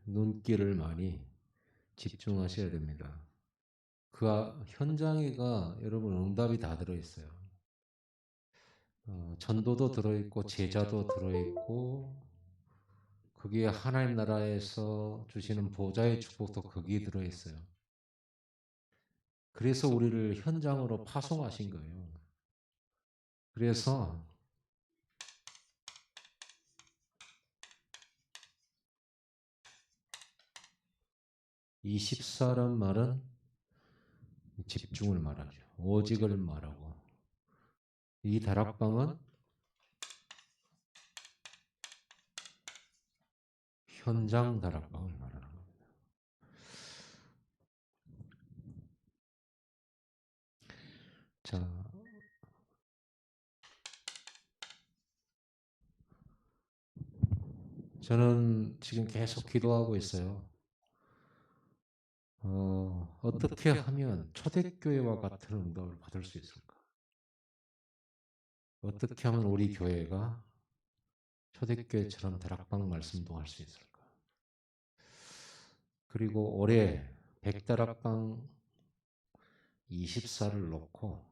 눈길을 많이 집중하셔야 됩니다. 현장에가 여러분 응답이 다 들어있어요. 전도도 들어있고 제자도 들어있고 그게 하나님 나라에서 주시는 보좌의 축복도 거기에 들어있어요. 그래서 우리를 현장으로 파송하신 거예요. 그래서 24란 말은 집중을 말하죠. 오직을 말하고 이 다락방은 현장 다락방을 말하는 겁니다. 자, 저는 지금 계속 기도하고 있어요. 어떻게 하면 초대교회와 같은 응답을 받을 수 있을까? 어떻게 하면 우리 교회가 초대교회처럼 다락방 말씀도 할 수 있을까? 그리고 올해 백다락방 24를 놓고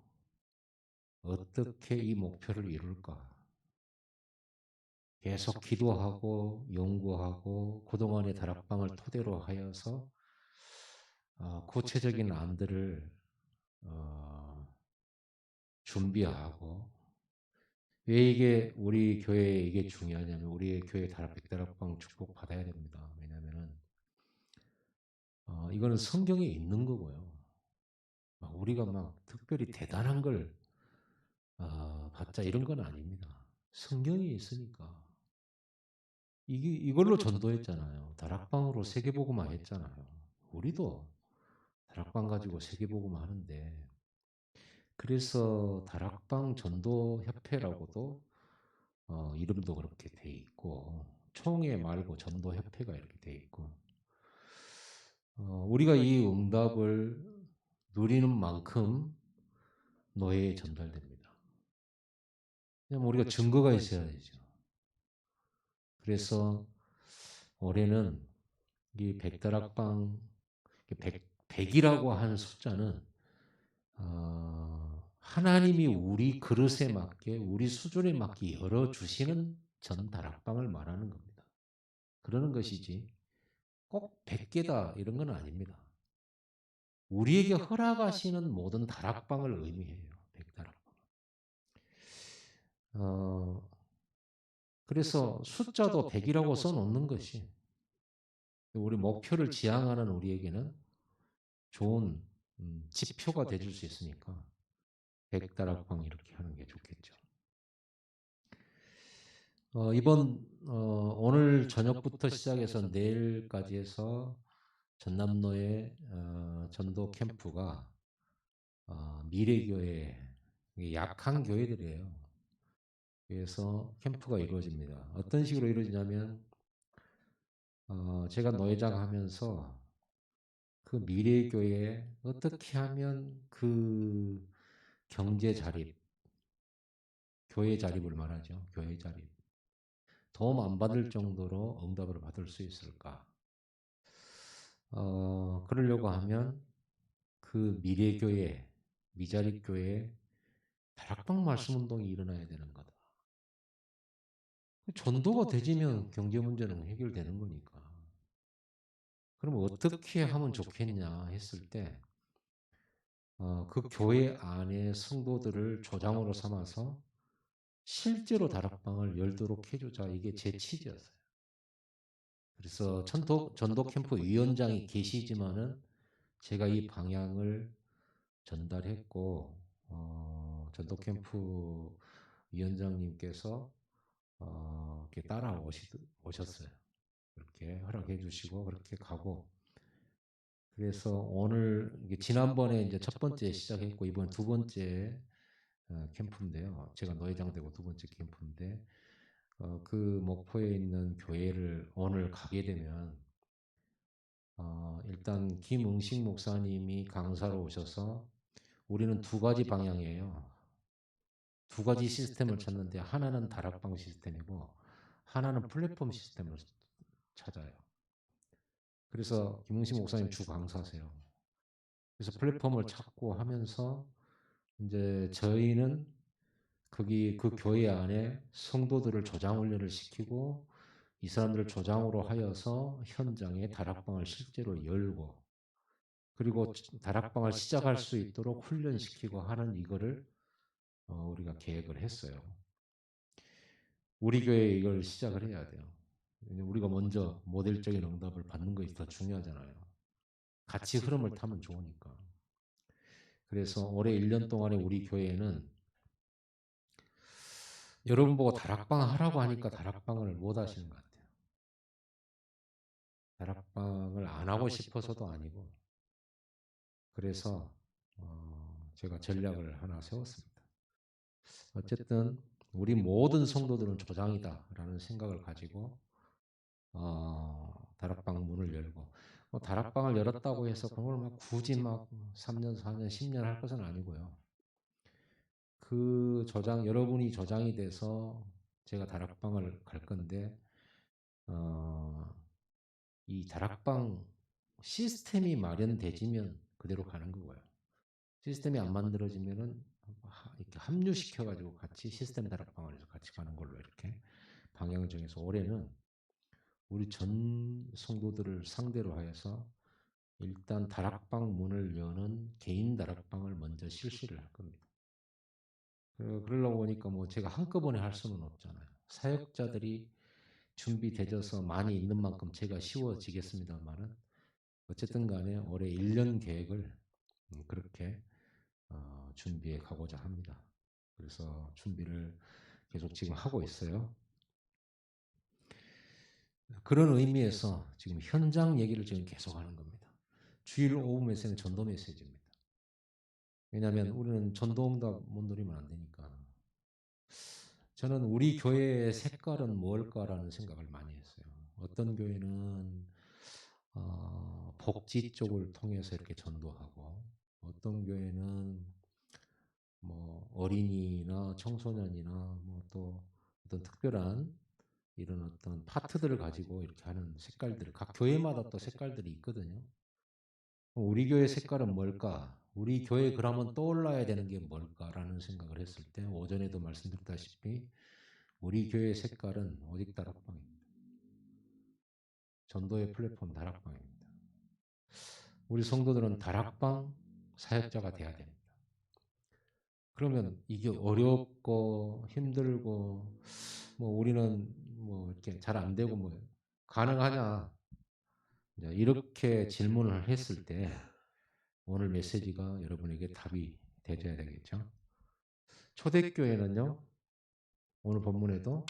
어떻게 이 목표를 이룰까? 계속 기도하고 연구하고 그동안의 다락방을 토대로 하여서 구체적인 안들을 준비하고 왜 이게 우리 교회에 이게 중요하냐면 우리 교회 백다락방 축복 받아야 됩니다. 왜냐하면은 이거는 성경에 있는 거고요. 우리가 막 특별히 대단한 걸 받자 이런 건 아닙니다. 성경이 있으니까 이걸로 전도했잖아요. 다락방으로 세계복음화 했잖아요. 우리도 다락방 가지고 세계복음화 하는데 그래서 다락방 전도협회라고도 이름도 그렇게 돼 있고 총회 말고 전도협회가 이렇게 돼 있고 우리가 이 응답을 누리는 만큼 노예에 전달됩니다. 왜냐면 우리가 증거가 있어야 되죠. 그래서 올해는 이 백다락방 100이라고 하는 숫자는 하나님이 우리 그릇에 맞게 우리 수준에 맞게 열어주시는 전 다락방을 말하는 겁니다. 그러는 것이지 꼭 100개다 이런 건 아닙니다. 우리에게 허락하시는 모든 다락방을 의미해요. 백다락방. 그래서 숫자도 100이라고 써놓는 것이 우리 목표를 지향하는 우리에게는 좋은 지표가 돼줄 수 있으니까 백다락방 이렇게 하는 게 좋겠죠. 오늘 저녁부터 시작해서 내일까지 해서 전남로의 전도 캠프가 미래교회 약한 교회들이에요. 그래서 캠프가 이루어집니다. 어떤 식으로 이루어지냐면 제가 노회장 하면서 그 미래교회에 어떻게 하면 그 경제 자립, 교회 자립을 말하죠. 교회 자립. 도움 안 받을 정도로 응답을 받을 수 있을까? 그러려고 하면 그 미래교회, 미자립교회에 다락방 말씀 운동이 일어나야 되는 거다. 전도가 되지면 경제 문제는 해결되는 거니까. 그럼 어떻게 하면 좋겠냐 했을 때, 그 교회 안에 성도들을 조장으로 삼아서 실제로 다락방을 열도록 해주자. 이게 제 취지였어요. 그래서 전도 캠프 위원장이 계시지만은 제가 이 방향을 전달했고, 전도 캠프 위원장님께서 이렇게 오셨어요. 그렇게 허락해 주시고 그렇게 가고 그래서 오늘 지난번에 이제 첫 번째 시작했고 이번 두 번째 캠프인데요. 제가 노회장 되고 두 번째 캠프인데 그 목포에 있는 교회를 오늘 가게 되면 일단 김응식 목사님이 강사로 오셔서 우리는 두 가지 방향이에요. 두 가지 시스템을 찾는데 하나는 다락방 시스템이고 하나는 플랫폼 시스템을 찾아요. 그래서 김웅식 목사님 주 강사세요. 그래서 플랫폼을 찾고 하면서 이제 저희는 거기 그 교회 안에 성도들을 조장 훈련을 시키고 이 사람들을 조장으로 하여서 현장에 다락방을 실제로 열고 그리고 다락방을 시작할 수 있도록 훈련시키고 하는 이거를 우리가 계획을 했어요. 우리 교회에 이걸 시작을 해야 돼요. 우리가 먼저 모델적인 응답을 받는 것이 더 중요하잖아요. 같이 흐름을 타면 좋으니까. 그래서 올해 1년 동안에 우리 교회에는 여러분 보고 다락방 하라고 하니까 다락방을 못 하시는 것 같아요. 다락방을 안 하고 싶어서도 아니고 그래서 제가 전략을 하나 세웠습니다. 어쨌든 우리 모든 성도들은 조장이다라는 생각을 가지고 다락방 문을 열고 다락방을 열었다고 해서 그걸 막 굳이 막 3년, 4년, 10년 할 것은 아니고요. 그 조장 여러분이 조장이 돼서 제가 다락방을 갈 건데 이 다락방 시스템이 마련되지면 그대로 가는 거고요. 시스템이 안 만들어지면은 이렇게 합류시켜가지고 같이 시스템 다락방을 해서 같이 가는 걸로 이렇게 방향을 정해서 올해는 우리 전 성도들을 상대로 하여서 일단 다락방 문을 여는 개인 다락방을 먼저 실시를 할 겁니다. 그러려고 보니까 뭐 제가 한꺼번에 할 수는 없잖아요. 사역자들이 준비되어서 많이 있는 만큼 제가 쉬워지겠습니다만은 어쨌든 간에 올해 1년 계획을 그렇게 준비해 가고자 합니다. 그래서 준비를 계속 지금 하고 있어요. 그런 의미에서 지금 현장 얘기를 지금 계속 하는 겁니다. 주일 오후 메시지는 전도 메시지입니다. 왜냐하면 우리는 전도 응답 못 누리면 안 되니까. 저는 우리 교회의 색깔은 뭘까라는 생각을 많이 했어요. 어떤 교회는 복지 쪽을 통해서 이렇게 전도하고 어떤 교회는 뭐 어린이나 청소년이나 뭐 또 어떤 특별한 이런 어떤 파트들을 가지고 이렇게 하는 색깔들, 각 교회마다 또 색깔들이 있거든요. 우리 교회 색깔은 뭘까? 우리 교회 그러면 떠올라야 되는 게 뭘까라는 생각을 했을 때 오전에도 말씀드렸다시피 우리 교회 색깔은 오직 다락방입니다. 전도의 플랫폼 다락방입니다. 우리 성도들은 다락방 사역자가 돼야 됩니다. 그러면 이게 어렵고 힘들고 뭐 우리는 뭐 이렇게 잘 안 되고 뭐 가능하냐 이렇게 질문을 했을 때 오늘 메시지가 여러분에게 답이 되어야 되겠죠. 초대교회는요 오늘 본문에도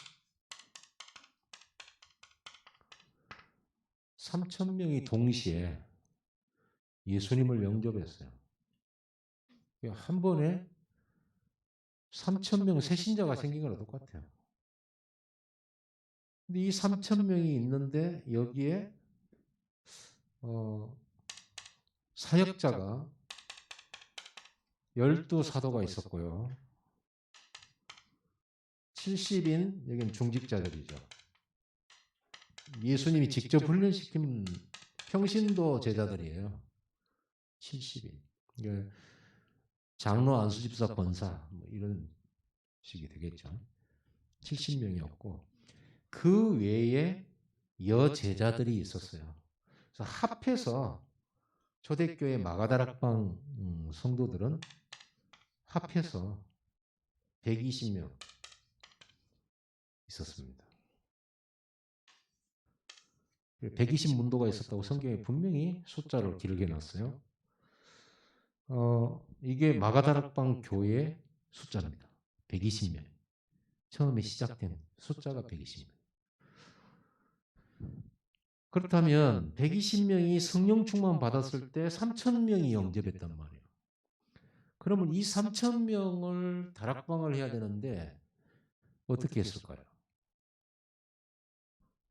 3,000명이 동시에 예수님을 영접했어요. 한 번에 3,000명 새신자가 생긴 거랑 똑같아요. 근데 이 3,000명이 있는데 여기에 사역자가 12사도가 있었고요. 70인 여기는 중직자들이죠. 예수님이 직접 훈련시킨 평신도 제자들이에요. 70인. 장로 안수집사 권사 뭐 이런 식이 되겠죠. 70명이었고 그 외에 여제자들이 있었어요. 그래서 합해서 초대교회 마가다락방 성도들은 합해서 120명 있었습니다. 120 문도가 있었다고 성경에 분명히 숫자를 길게 놨어요. 이게 마가다락방 교회 숫자입니다. 120명. 처음에 시작된 숫자가 120명. 그렇다면 120명이 성령 충만 받았을 때 3,000명이 영접했단 말이에요. 그러면 이 3,000명을 다락방을 해야 되는데 어떻게 했을까요?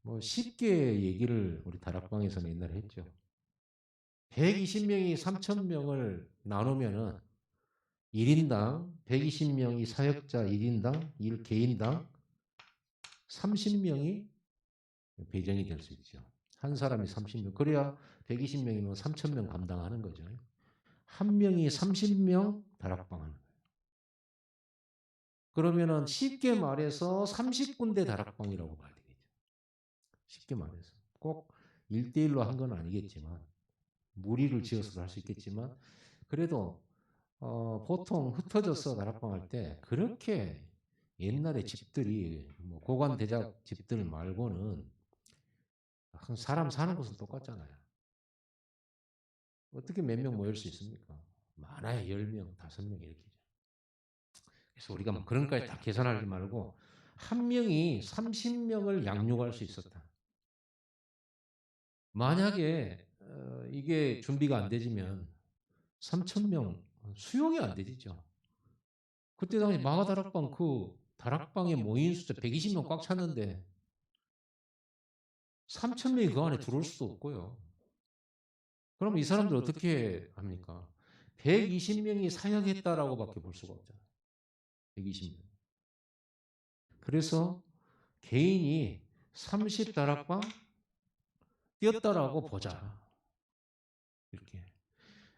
뭐 쉽게 얘기를 우리 다락방에서는 옛날에 했죠. 120명이 3,000명을 나누면은 1인당 120명이 사역자 1인당 1개인당 30명이 배정이 될 수 있죠. 한 사람이 30명. 그래야 120명이면 3,000명 감당하는 거죠. 한 명이 30명 다락방 하는 거예요. 그러면은 쉽게 말해서 30군데 다락방이라고 봐야 되겠죠. 쉽게 말해서. 꼭 1대1로 한 건 아니겠지만, 무리를 지어서도 할 수 있겠지만, 그래도 보통 흩어져서 다락방 할 때 그렇게 옛날에 집들이 뭐 고관 대작 집들 말고는 사람 사는 곳은 똑같잖아요. 어떻게 몇 명 모일 수 있습니까? 많아야 10명, 5명 이렇게. 그래서 우리가 뭐 그런 것까지 다 계산하지 말고 한 명이 30명을 양육할 수 있었다. 만약에 이게 준비가 안 되지면 3,000명 수용이 안 되죠. 그때 당시 마가다락방 그 다락방에 모인 숫자 120명 꽉 찼는데 3,000명이 그 안에 들어올 수도 없고요. 그럼 이 사람들 어떻게 합니까? 120명이 사역했다라고밖에 볼 수가 없잖아요. 120명. 그래서 개인이 30다락방 뛰었다라고 보자. 이렇게.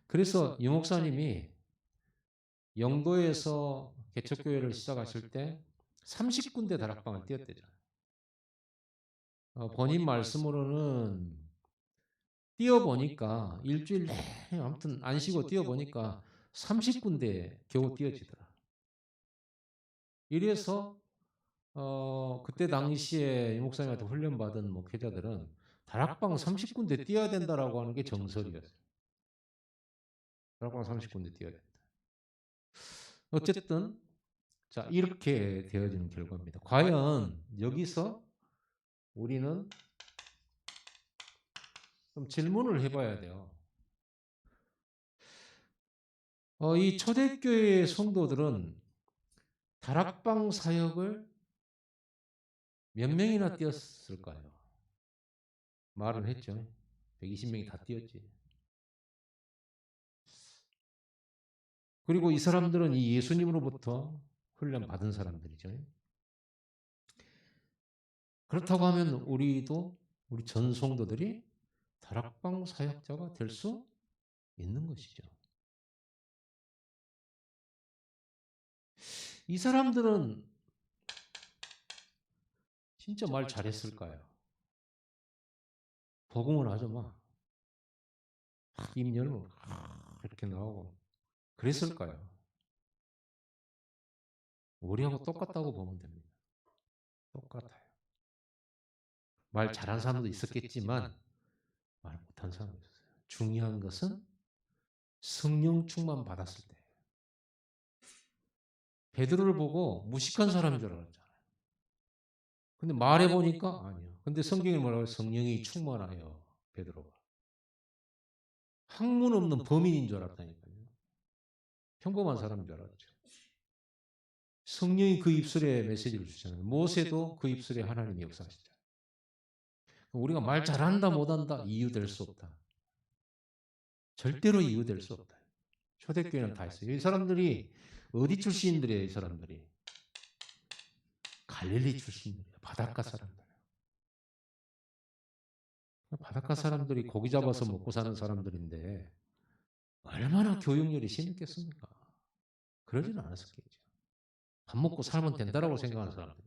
그래서 유 목사님이 영도에서 개척교회를 시작하실 때 30군데 다락방을 뛰었대잖아요. 본인 말씀으로는 뛰어보니까 일주일 내내 아무튼 안 쉬고 뛰어보니까 30군데 겨우 뛰어지더라. 이래서 그때 당시에 이 목사님한테 훈련받은 목회자들은 다락방 30군데 뛰어야 된다라고 하는 게 정설이었어요. 다락방 30군데 뛰어야 된다. 어쨌든 자 이렇게 되어지는 결과입니다. 과연 여기서 우리는 좀 질문을 해봐야 돼요. 이 초대교회 성도들은 다락방 사역을 몇 명이나 뛰었을까요? 말은 했죠. 120명이 다 뛰었지. 그리고 이 사람들은 이 예수님으로부터 훈련 받은 사람들이죠. 그렇다고 하면 우리도 우리 전 성도들이 다락방 사역자가 될 수 있는 것이죠. 이 사람들은 진짜 말 잘했을까요? 복음을 하죠 막. 입 열면 이렇게 나오고 그랬을까요? 우리하고 똑같다고 보면 됩니다. 똑같아요. 말 잘한 사람도 있었겠지만 말 못한 사람도 있었어요. 중요한 것은 성령 충만 받았을 때. 베드로를 보고 무식한 사람인 줄 알았잖아요. 근데 말해보니까 아니요. 근데 성경이 뭐라고 해요? 성령이 충만하여 베드로가. 학문 없는 범인인 줄 알았다니까요. 평범한 사람인 줄 알았죠. 성령이 그 입술에 메시지를 주잖아요. 모세도 그 입술에 하나님이 역사하시잖아요. 우리가 말 잘한다 못한다 이유될 수 없다. 절대로 이유될 수 없다. 초대교회는 다 있어요. 이 사람들이 어디 출신들이에요? 이 사람들이 갈릴리 출신들이에요. 바닷가 사람들. 바닷가 사람들이 고기 잡아서 먹고 사는 사람들인데 얼마나 교육열이 심했겠습니까? 그러지는 않았었겠죠. 밥 먹고 살면 된다라고 생각하는 사람들.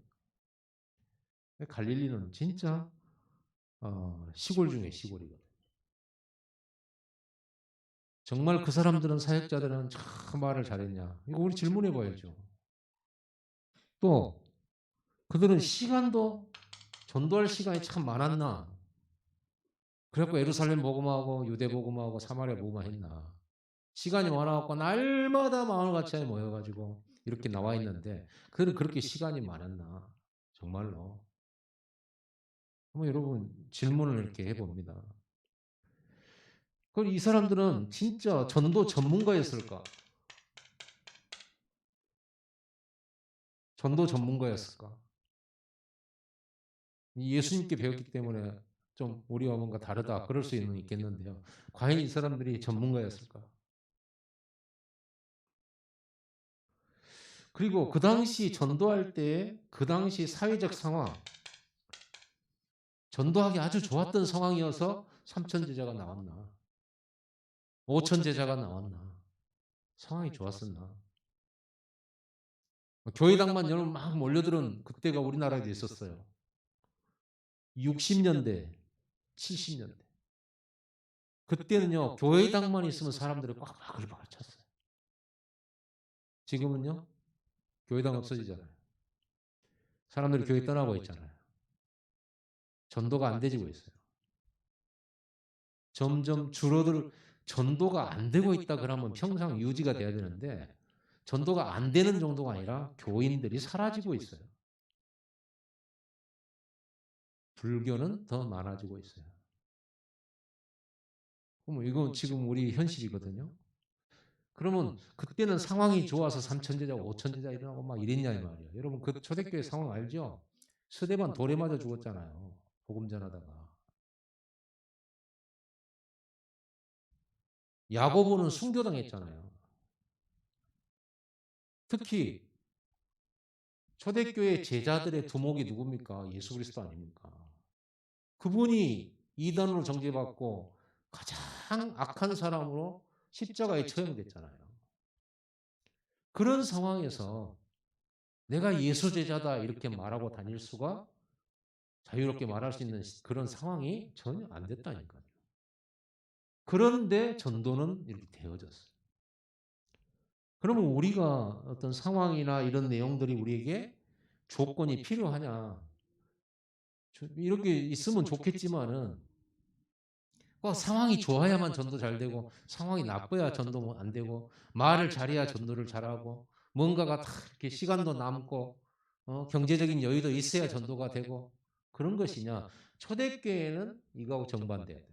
갈릴리는 진짜 시골 중에 시골이거든요. 정말 그 사람들은 사역자들은 참 말을 잘했냐? 이거 우리 질문해 봐야죠. 또 그들은 시간도 전도할 시간이 참 많았나? 그래갖고 예루살렘 복음하고 유대 복음하고 사마리아 복음만 했나? 시간이 많아갖고 날마다 마을같이 모여가지고 이렇게 나와 있는데 그들은 그렇게 시간이 많았나? 정말로? 한번 여러분 질문을 이렇게 해봅니다. 그럼 이 사람들은 진짜 전도 전문가였을까? 전도 전문가였을까? 예수님께 배웠기 때문에 좀 우리와 뭔가 다르다 그럴 수 있겠는데요. 과연 이 사람들이 전문가였을까? 그리고 그 당시 전도할 때 그 당시 사회적 상황 전도하기 아주 좋았던 상황이어서 3천 제자가 나왔나? 5천 제자가 나왔나? 상황이 좋았었나? 교회당만 여러분 막 몰려들은 그때가 우리나라에도 있었어요. 60년대, 70년대. 그때는요, 교회당만 있으면 사람들이 꽉 바글바글 찼어요. 지금은요, 교회당 없어지잖아요. 사람들이 교회 떠나고 있잖아요. 전도가 안 되지고 있어요. 점점 전도가 안 되고 있다 그러면 평생 유지가 돼야 되는데, 전도가 안 되는 정도가 아니라 교인들이 사라지고 있어요. 불교는 더 많아지고 있어요. 그럼 이건 지금 우리 현실이거든요. 그러면 그때는 상황이 좋아서 3천 제자, 5천 제자 일어나고 막 이랬냐 이 말이에요. 여러분 그 초대교회 상황 알죠? 스데반 돌에 맞아 죽었잖아요. 복음 전하다가. 야고보는 순교당했잖아요. 특히 초대교회 제자들의 두목이 누굽니까? 예수 그리스도 아닙니까? 그분이 이단으로 정죄받고 가장 악한 사람으로 십자가에 처형됐잖아요. 그런 상황에서 내가 예수 제자다 이렇게 말하고 다닐 수가 자유롭게 말할 수 있는 그런 상황이 전혀 안 됐다니까요. 그런데 전도는 이렇게 되어졌어요. 그러면 우리가 어떤 상황이나 이런 내용들이 우리에게 조건이 필요하냐? 이렇게 있으면 좋겠지만은 상황이 좋아야만 전도 잘 되고 상황이 나빠야 전도 안 되고 말을 잘해야 전도를 잘하고 뭔가가 다 이렇게 시간도 남고 경제적인 여유도 있어야 전도가 되고 그런 것이냐? 초대교회는 이거하고 정반대야 돼.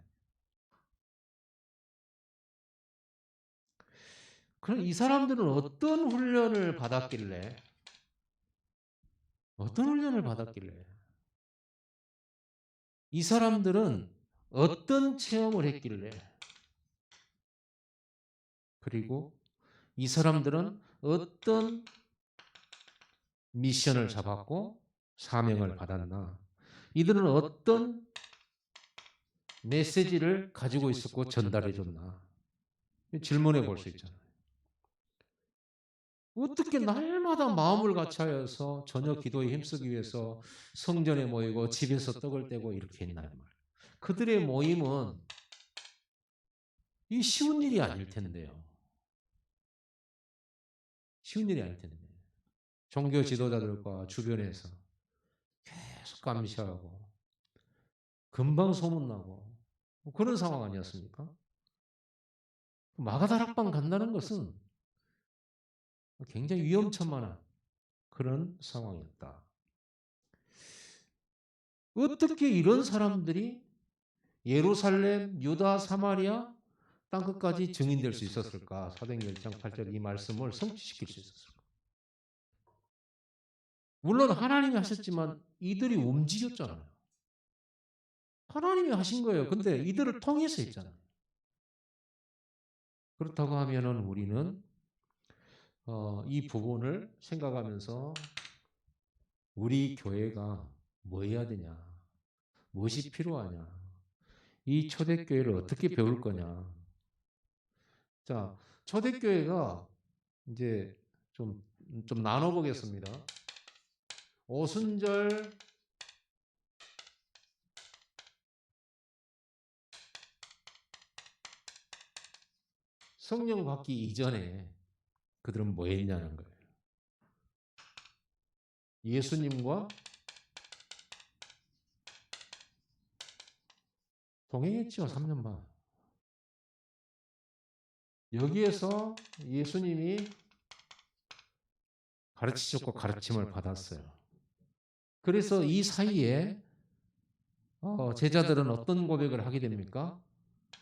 그럼 이 사람들은 어떤 훈련을 받았길래 이 사람들은 어떤 체험을 했길래 그리고 이 사람들은 어떤 미션을 잡았고 사명을 받았나? 이들은 어떤 메시지를 가지고 있었고 전달해 줬나? 질문해 볼 수 있잖아요. 어떻게 날마다 마음을 같이하여서 저녁 기도에 힘쓰기 위해서 성전에 모이고 집에서 떡을 떼고 이렇게 했나요? 그들의 모임은 이 쉬운 일이 아닐 텐데요. 쉬운 일이 아닐 텐데. 종교 지도자들과 주변에서 계속 감시하고 금방 소문나고 그런 상황 아니었습니까? 마가다락방 간다는 것은 굉장히 위험천만한 그런 상황이었다. 어떻게 이런 사람들이 예루살렘, 유다, 사마리아 땅끝까지 증인될 수 있었을까? 사도행전 1장 8절 이 말씀을 성취시킬 수 있었을까? 물론 하나님이 하셨지만 이들이 움직였잖아요. 하나님이 하신 거예요. 근데 이들을 통해서 했잖아요. 그렇다고 하면은 우리는 이 부분을 생각하면서 우리 교회가 뭐 해야 되냐? 무엇이 필요하냐? 이 초대교회를 어떻게 배울 거냐? 자, 초대교회가 이제 좀 나눠보겠습니다. 오순절 성령 받기 이전에 그들은 뭐 했냐는 거예요. 예수님과 동행했죠, 3년 반. 여기에서 예수님이 가르치셨고 가르침을 받았어요. 그래서 이 사이에 제자들은 어떤 고백을 하게 됩니까?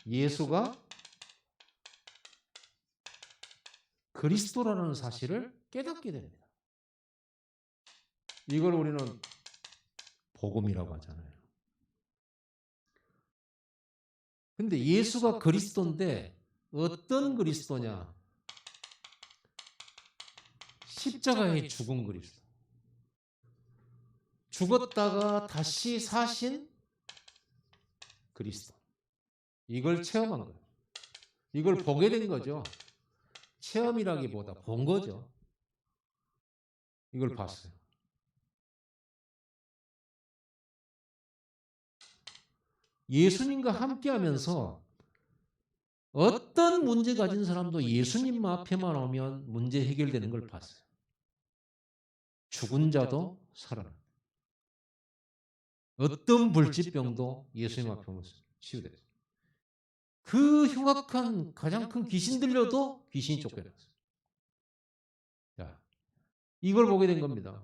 예수가 그리스도라는 사실을 깨닫게 됩니다. 이걸 우리는 복음이라고 하잖아요. 근데 예수가 그리스도인데 어떤 그리스도냐? 십자가에 죽은 그리스도. 죽었다가 다시 사신 그리스도. 이걸 체험한 거예요. 이걸 보게 된 거죠. 체험이라기보다 본 거죠. 이걸 봤어요. 예수님과 함께하면서 어떤 문제 가진 사람도 예수님 앞에만 오면 문제 해결되는 걸 봤어요. 죽은 자도 살아나. 어떤 불치병도 예수님 앞에 오면서 치유됐어요. 그 흉악한 가장 큰 귀신 들려도 귀신이 쫓겨났어요. 자, 이걸 보게 된 겁니다.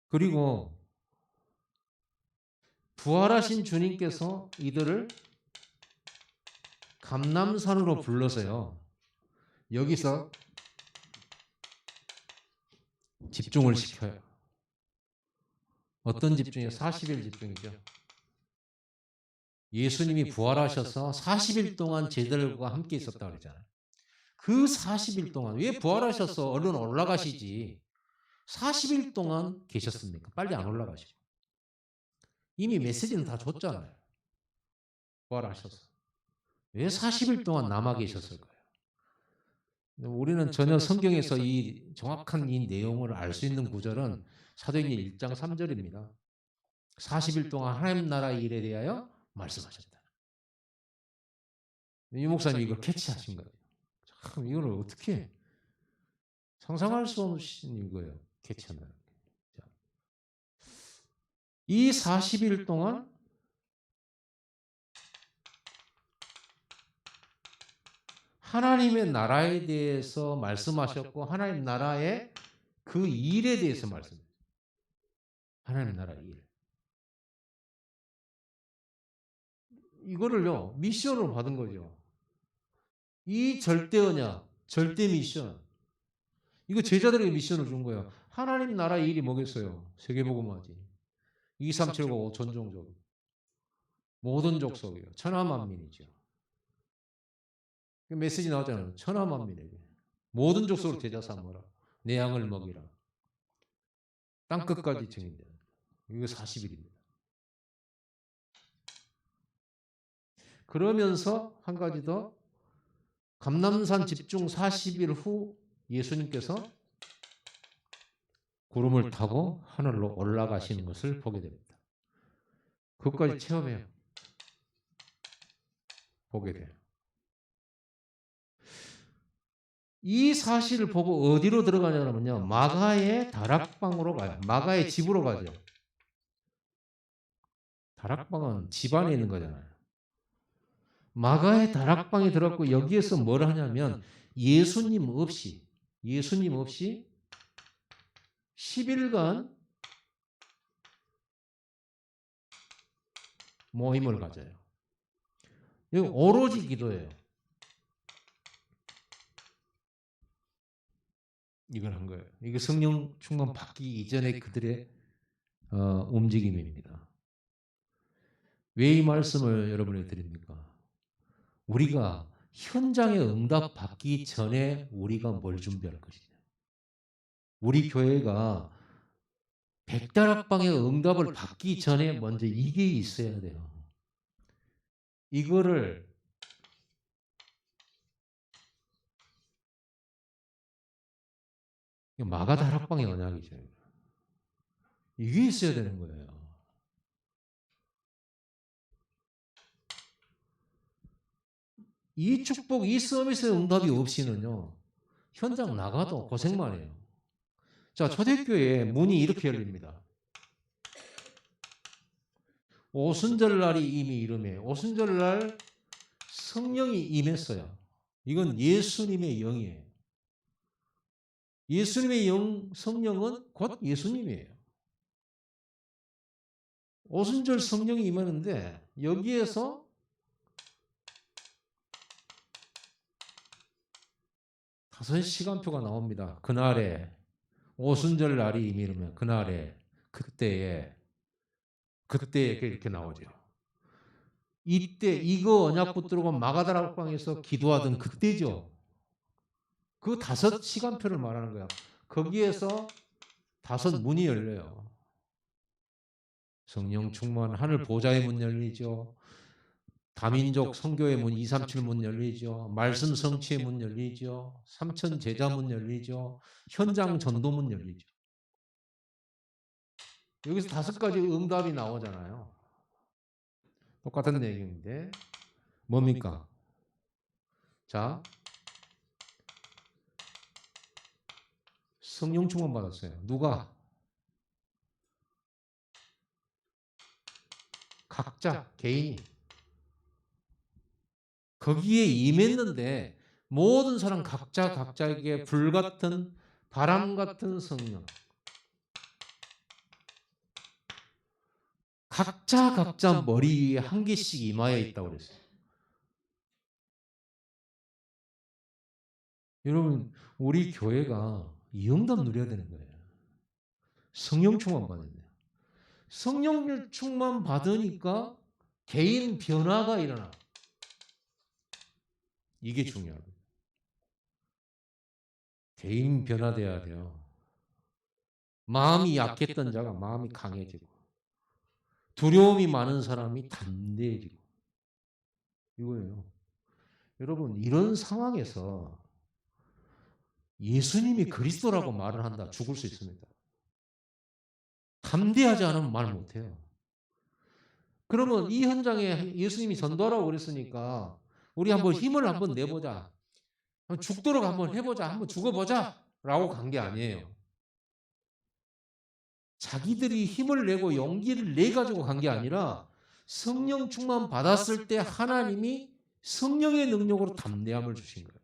그리고 부활하신 주님께서 이들을 감람산으로 불러서요. 여기서 집중을 시켜요. 어떤 집중이에요? 40일 집중이죠. 예수님이 부활하셔서 40일 동안 제자들과 함께 있었다고 그랬잖아요. 그 40일 동안 왜 부활하셔서 얼른 올라가시지 40일 동안 계셨습니까? 빨리 안 올라가시고. 이미 메시지는 다 줬잖아요. 부활하셔서. 왜 40일 동안 남아 계셨을까요? 우리는 전혀 성경에서 이 정확한 이 내용을 알 수 있는 구절은 사도행전 1장 3절입니다. 40일 동안 하나님 나라의 일에 대하여 말씀하셨다. 이 목사님이 이걸 캐치하신 거예요. 참 이걸 어떻게 상상할 수 없는 이거예요. 캐치한다는 게. 이 40일 동안 하나님의 나라에 대해서 말씀하셨고 하나님 나라의 그 일에 대해서 말씀하셨어요. 하나님 나라 일. 이거를요. 미션으로 받은 거죠. 이 절대 언약, 절대 미션. 이거 제자들에게 미션을 준 거예요. 하나님 나라 일이 뭐겠어요? 세계복음화지. 2379 전종적. 모든 족속이요. 천하만민이죠. 메시지 나오잖아요. 천하만민에게. 모든 족속을 제자 삼으라. 내 양을 먹이라. 땅끝까지 증인되라. 이거 40일입니다. 그러면서 한 가지 더 감람산 집중 40일 후 예수님께서 구름을 타고 하늘로 올라가시는 것을 보게 됩니다. 그것까지 체험해요. 보게 돼요. 이 사실을 보고 어디로 들어가냐면요. 마가의 다락방으로 가요. 마가의 집으로 가죠. 다락방은 집 안에 있는 거잖아요. 마가의 다락방에 들어갔고 여기에서 뭘 하냐면 예수님 없이 10일간 모임을 가져요. 여기 오로지 기도예요. 이걸 한 거예요. 이게 성령 충만 받기 이전에 그들의 움직임입니다. 왜 이 말씀을 여러분에게 드립니까? 우리가 현장에 응답 받기 전에 우리가 뭘 준비할 것이냐. 우리 교회가 백다락방의 응답을 받기 전에 먼저 이게 있어야 돼요. 이거를 마가다락방의 언약이죠. 이게 있어야 되는 거예요. 이 축복, 이 서비스의 응답이 없이는요. 현장 나가도 고생만 해요. 자, 초대교회에 문이 이렇게 열립니다. 오순절날이 이미 이름에 오순절날 성령이 임했어요. 이건 예수님의 영이에요. 예수님의 영, 성령은 곧 예수님이에요. 오순절 성령이 임하는데 여기에서 다섯 시간표가 나옵니다. 그날에 오순절 날이 임이면 그날에 그때에 이렇게 나오죠. 이때 이거 언약 붙들고 마가다락방에서 기도하던 그때죠. 그 다섯 시간표를 말하는 거야. 거기에서 다섯 문이 열려요. 성령 충만, 하늘 보좌의 문 열리죠. 다민족 선교의 문 237 문 열리죠. 말씀 성취의 문 열리죠. 삼천 제자 문 열리죠. 현장 전도 문 열리죠. 여기서 5가지 응답이 나오잖아요. 똑같은 내용인데 뭡니까? 자, 성령 충만 받았어요. 누가? 각자 개인이 거기에 임했는데 모든 사람 각자에게 불같은 바람 같은 성령, 각자 머리 위에 한 개씩 임하여 있다고 그랬어요. 여러분, 우리 교회가 이 응답 누려야 되는 거예요. 성령 충만 받았네요. 성령 충만 받으니까 개인 변화가 일어나. 이게 중요합니다. 개인 변화돼야 돼요. 마음이 약했던 자가 마음이 강해지고, 두려움이 많은 사람이 담대해지고, 이거예요. 여러분, 이런 상황에서 예수님이 그리스도라고 말을 한다, 죽을 수 있습니다. 담대하지 않으면 말 못해요. 그러면 이 현장에 예수님이 전도하라고 그랬으니까 우리 한번 힘을 한번 내보자. 죽도록 한번 해보자. 한번 죽어보자. 라고 간 게 아니에요. 자기들이 힘을 내고 용기를 내가지고 간 게 아니라 성령 충만 받았을 때 하나님이 성령의 능력으로 담대함을 주신 거예요.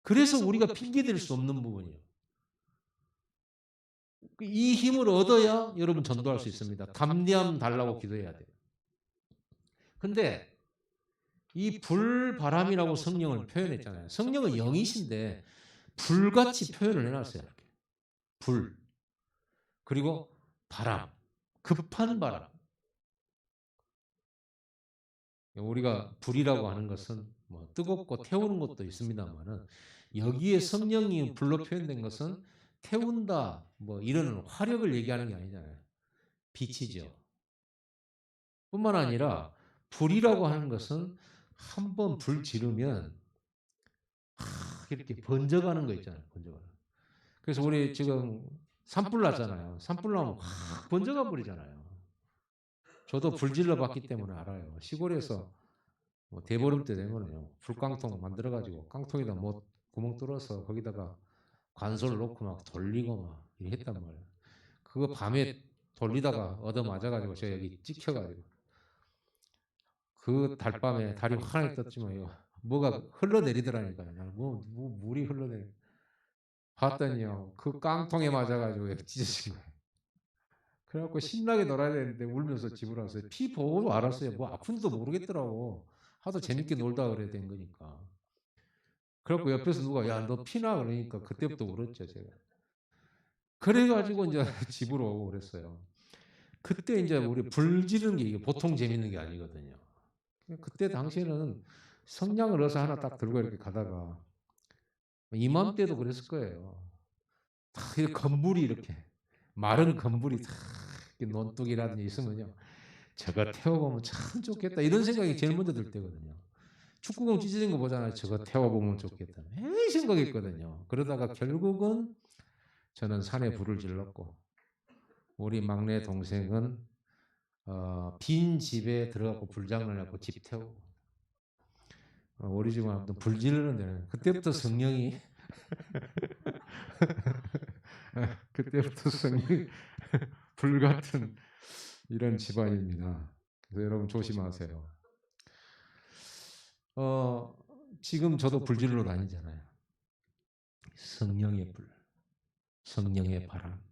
그래서 우리가 핑계댈 수 없는 부분이에요. 이 힘을 얻어야 여러분 전도할 수 있습니다. 담대함 달라고 기도해야 돼요. 근데 이 불바람이라고 성령을 표현했잖아요. 성령은 영이신데 불같이 표현을 해놨어요. 이렇게. 불. 그리고 바람. 급한 바람. 우리가 불이라고 하는 것은 뭐 뜨겁고 태우는 것도 있습니다만은 여기에 성령이 불로 표현된 것은 태운다, 뭐 이런 화력을 얘기하는 게 아니잖아요. 빛이죠. 뿐만 아니라 불이라고 하는 것은 한번 불 지르면 이렇게 번져가는 거 있잖아요. 번져가는. 그래서 우리 지금 산불 났잖아요. 산불 나면 확 번져가 버리잖아요. 저도 불질러 봤기 때문에 알아요. 시골에서 뭐 대보름 때 되면요, 불깡통 만들어 가지고 깡통에다 뭐 구멍 뚫어서 거기다가 관솔 놓고 막 돌리고 막 이렇게 했단 말이에요. 그거 밤에 돌리다가 얻어 맞아 가지고 저 여기 찍혀 가지고 그 달밤에 달이 환하게 떴지만 뭐가 흘러내리더라니까요. 물이 흘러내리. 봤더니요, 그 깡통에 맞아 가지고 찢어진 거예요. 그래갖고 신나게 놀아야 되는데 울면서 집으로 왔어요. 피 보고 알았어요. 뭐 아픈지도 모르겠더라고. 하도 재밌게 놀다 그래야 된 거니까. 그래갖고 옆에서 누가 야 너 피나 그러니까 그때부터 울었죠 제가. 그래가지고 이제 집으로 오고 그랬어요. 그때 이제 우리 불 지르는 게 이게 보통 재밌는 게 아니거든요. 그때 당시에는 성냥을 얻어서 하나 딱 들고 이렇게 가다가 이맘때도 그랬을 거예요. 다 건물이 이렇게 마른 건물이 다 논둑이라든지 있으면요, 저거 태워보면 참 좋겠다 이런 생각이 제일 먼저 들 때거든요. 축구공 찢어진 거 보잖아요. 저거 태워보면 좋겠다 매일 생각했거든요. 그러다가 결국은 저는 산에 불을 질렀고 우리 막내 동생은 빈 집에 들어가고 불장난하고 집 태우고 우리 집은 아무튼 불 지르는 데는 그때부터 성령이 그때부터 성령이 불같은 이런 집안입니다. 그래서 여러분 조심하세요. 지금 저도 불질러 다니잖아요. 성령의 불, 성령의 바람.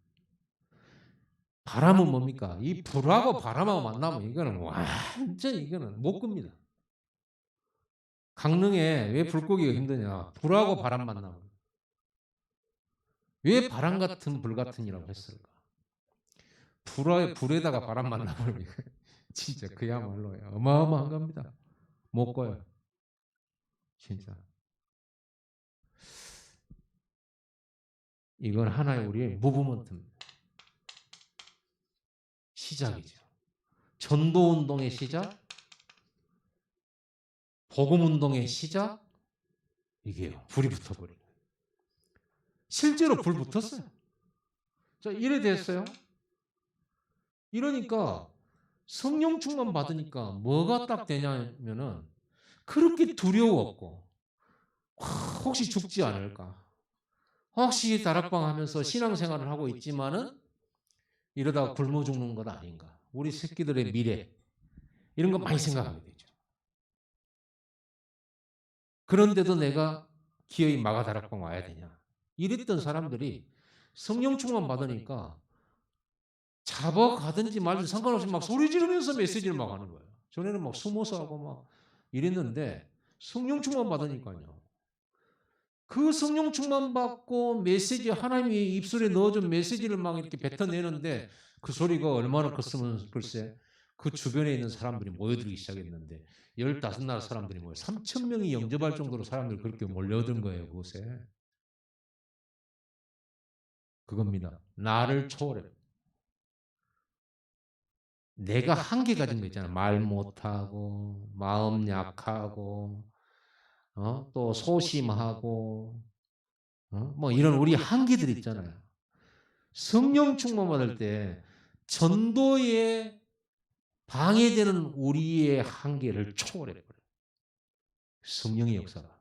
바람은 뭡니까? 이 불하고 바람하고 만나면 이거는 완전히 이거는 못 끕니다. 강릉에 왜 불 끄기가 힘드냐? 불하고 바람 만나면. 왜 바람 같은 불 같은이라고 했을까? 불에다가 바람 만나버리면 진짜 그야말로 어마어마한 겁니다. 못 꺼요. 진짜. 이건 하나의 우리의 무브먼트입니다. 시작이죠. 전도운동의 시작, 복음운동의 시작, 이게요. 불이 붙어버린 거예요. 실제로 불 붙었어요. 자, 이래 됐어요. 이러니까 성령 충만 받으니까 뭐가 딱 되냐면은 그렇게 두려웠고 혹시 죽지 않을까? 혹시 다락방 하면서 신앙생활을 하고 있지만은 이러다가 굶어 죽는 것 아닌가? 우리 새끼들의 미래 이런 거 많이 생각하게 되죠. 그런데도 내가 기어이 마가 다락방 와야 되냐? 이랬던 사람들이 성령 충만 받으니까 잡아가든지 말든지 상관없이 막 소리 지르면서 메시지를 막 하는 거예요. 전에는 막 숨어서 하고 막 이랬는데 성령 충만 받으니까요. 그 성령 충만 받고 메시지 하나님이 입술에 넣어준 메시지를 막 이렇게 뱉어내는데 그 소리가 얼마나 컸으면 글쎄 그 주변에 있는 사람들이 모여들기 시작했는데 15나라 사람들이 모여 3,000명이 영접할 정도로 사람들이 그렇게 몰려든 거예요. 그곳에. 그겁니다. 나를 초월해. 내가 한계 가진 거 있잖아. 말 못하고 마음 약하고 또 소심하고 뭐 이런 우리 한계들 있잖아요. 성령 충만 받을 때 전도에 방해되는 우리의 한계를 초월해버려요. 성령의 역사가.